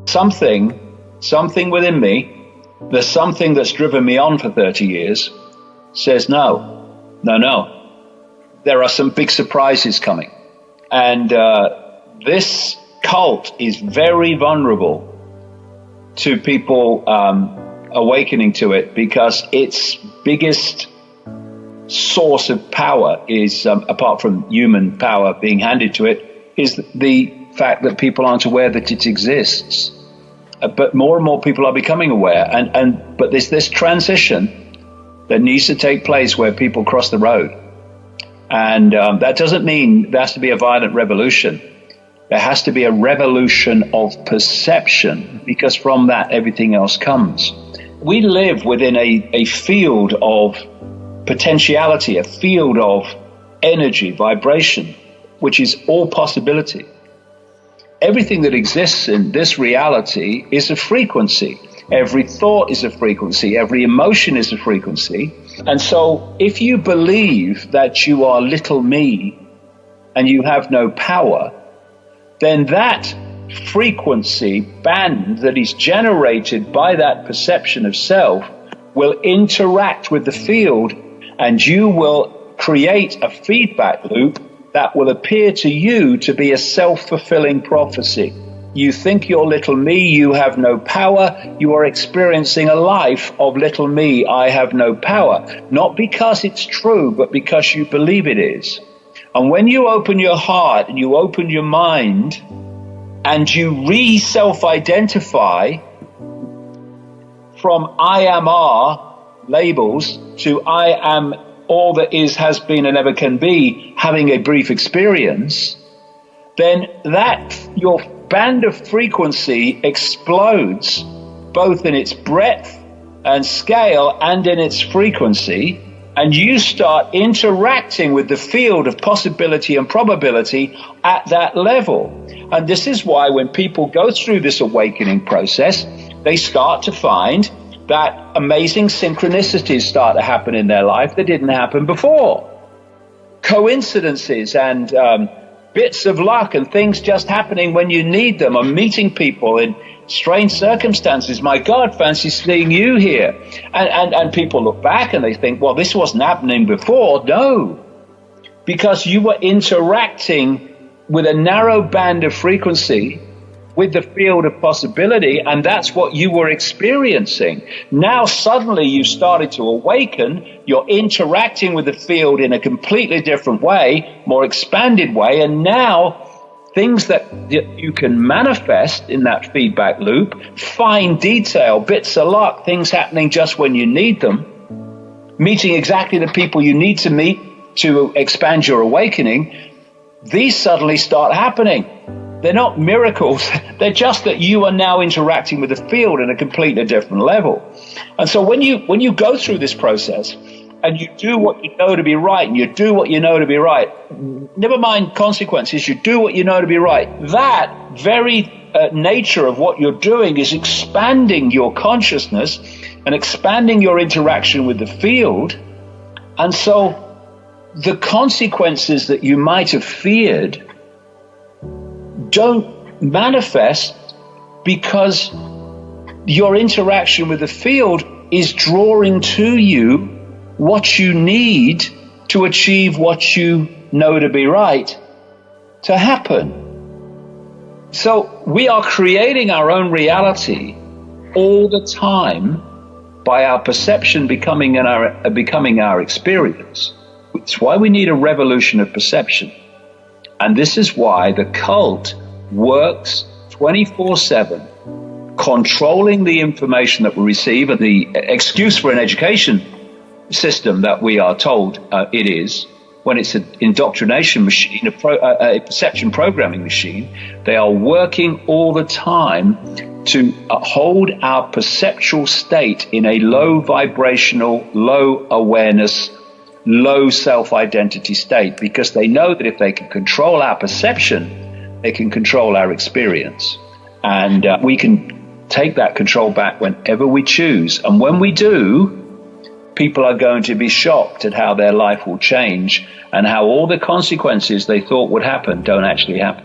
something within me, the something that's driven me on for 30 years, says no. There are some big surprises coming. And this cult is very vulnerable to people awakening to it, because its biggest source of power is, apart from human power being handed to it, is the fact that people aren't aware that it exists. But more and more people are becoming aware. But there's this transition that needs to take place where people cross the road. And that doesn't mean there has to be a violent revolution. There has to be a revolution of perception, because from that everything else comes. We live within a field of potentiality, a field of energy, vibration, which is all possibility. Everything that exists in this reality is a frequency. Every thought is a frequency. Every emotion is a frequency. And so if you believe that you are little me and you have no power, then that frequency band that is generated by that perception of self will interact with the field, and you will create a feedback loop that will appear to you to be a self-fulfilling prophecy. You think you're little me, you have no power, you are experiencing a life of little me, I have no power. Not because it's true, but because you believe it is. And when you open your heart and you open your mind and you re-self-identify from I am are labels to I am all that is, has been, and ever can be, having a brief experience, then that your band of frequency explodes both in its breadth and scale and in its frequency, and you start interacting with the field of possibility and probability at that level. And this is why when people go through this awakening process, they start to find that amazing synchronicities start to happen in their life that didn't happen before. Coincidences and bits of luck and things just happening when you need them, or meeting people in strange circumstances. My God, fancy seeing you here. And people look back and they think, well, this wasn't happening before. No, because you were interacting with a narrow band of frequency with the field of possibility, and that's what you were experiencing. Now suddenly you started to awaken, you're interacting with the field in a completely different way, more expanded way, and now things that you can manifest in that feedback loop, fine detail, bits of luck, things happening just when you need them, meeting exactly the people you need to meet to expand your awakening, these suddenly start happening. They're not miracles. They're just that you are now interacting with the field at a completely different level. And so when you go through this process and you do what you know to be right, and you do what you know to be right, never mind consequences, you do what you know to be right, that very nature of what you're doing is expanding your consciousness and expanding your interaction with the field. And so the consequences that you might have feared don't manifest, because your interaction with the field is drawing to you what you need to achieve what you know to be right to happen. So we are creating our own reality all the time by our perception becoming our experience. It's why we need a revolution of perception. And this is why the cult works 24/7, controlling the information that we receive, and the excuse for an education system that we are told it is, when it's an indoctrination machine, a perception programming machine. They are working all the time to hold our perceptual state in a low vibrational, low awareness, low self-identity state, because they know that if they can control our perception, they can control our experience. And we can take that control back whenever we choose. And when we do, people are going to be shocked at how their life will change and how all the consequences they thought would happen don't actually happen.